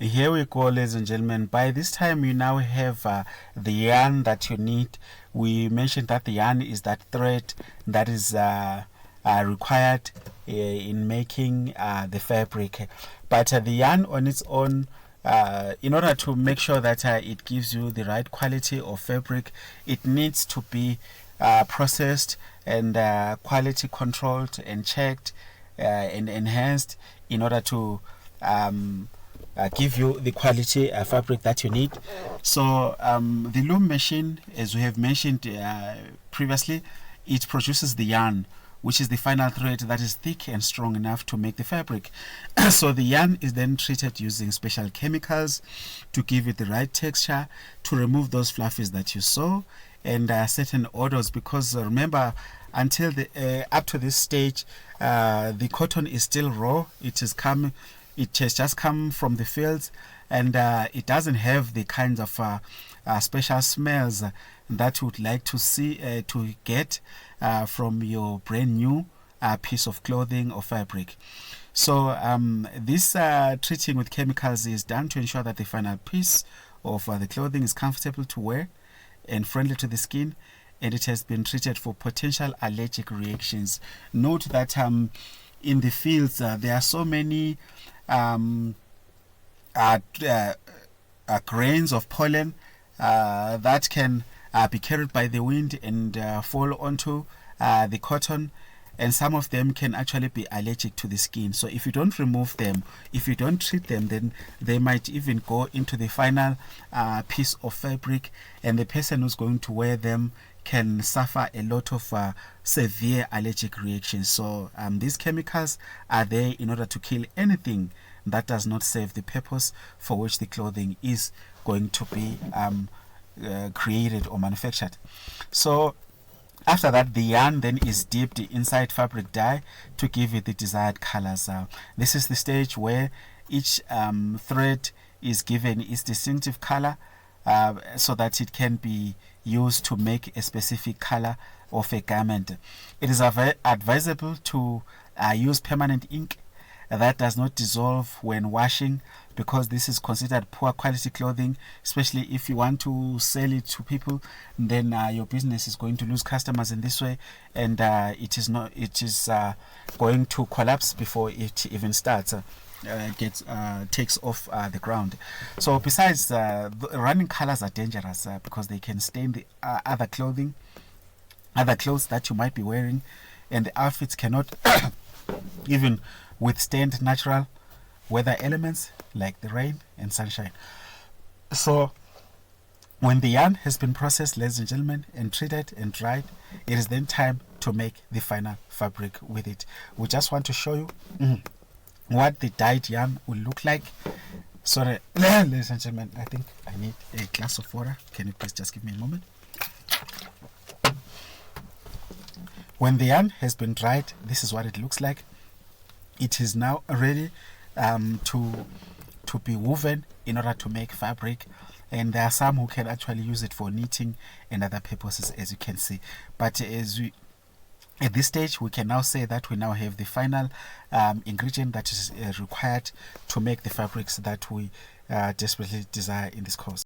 Here we go, ladies and gentlemen. By this time you now have the yarn that you need. We mentioned that the yarn is that thread that is required in making the fabric, but the yarn on its own, in order to make sure that it gives you the right quality of fabric, it needs to be processed and quality controlled and checked and enhanced in order to give you the quality fabric that you need. So the loom machine, as we have mentioned previously, it produces the yarn, which is the final thread that is thick and strong enough to make the fabric. So the yarn is then treated using special chemicals to give it the right texture, to remove those fluffies that you saw, and certain odors, because remember, until the up to this stage the cotton is still raw. It has just come from the fields, and it doesn't have the kinds of special smells that you would like to see to get from your brand new piece of clothing or fabric. So this treating with chemicals is done to ensure that the final piece of the clothing is comfortable to wear and friendly to the skin, and it has been treated for potential allergic reactions. Note that in the fields there are so many grains of pollen that can be carried by the wind and fall onto the cotton, and some of them can actually be allergic to the skin. So if you don't remove them, if you don't treat them, then they might even go into the final piece of fabric, and the person who's going to wear them can suffer a lot of severe allergic reactions. So these chemicals are there in order to kill anything that does not serve the purpose for which the clothing is going to be created or manufactured. So after that, the yarn then is dipped inside fabric dye to give it the desired colors. This is the stage where each thread is given its distinctive color, so that it can be used to make a specific color of a garment. It is advisable to use permanent ink that does not dissolve when washing, because this is considered poor quality clothing, especially if you want to sell it to people. Then your business is going to lose customers in this way, and it is going to collapse before it even starts. Takes off the ground. So besides, running colors are dangerous because they can stain the other clothes that you might be wearing, and the outfits cannot even withstand natural weather elements like the rain and sunshine. So when the yarn has been processed, ladies and gentlemen, and treated and dried, it is then time to make the final fabric with it. We just want to show you what the dyed yarn will look like. Sorry, ladies and gentlemen, I think I need a glass of water. Can you please just give me a moment? When the yarn has been dried, this is what it looks like. It is now ready to be woven in order to make fabric, and there are some who can actually use it for knitting and other purposes, as you can see. But at this stage, we can now say that we now have the final ingredient that is required to make the fabrics that we desperately desire in this course.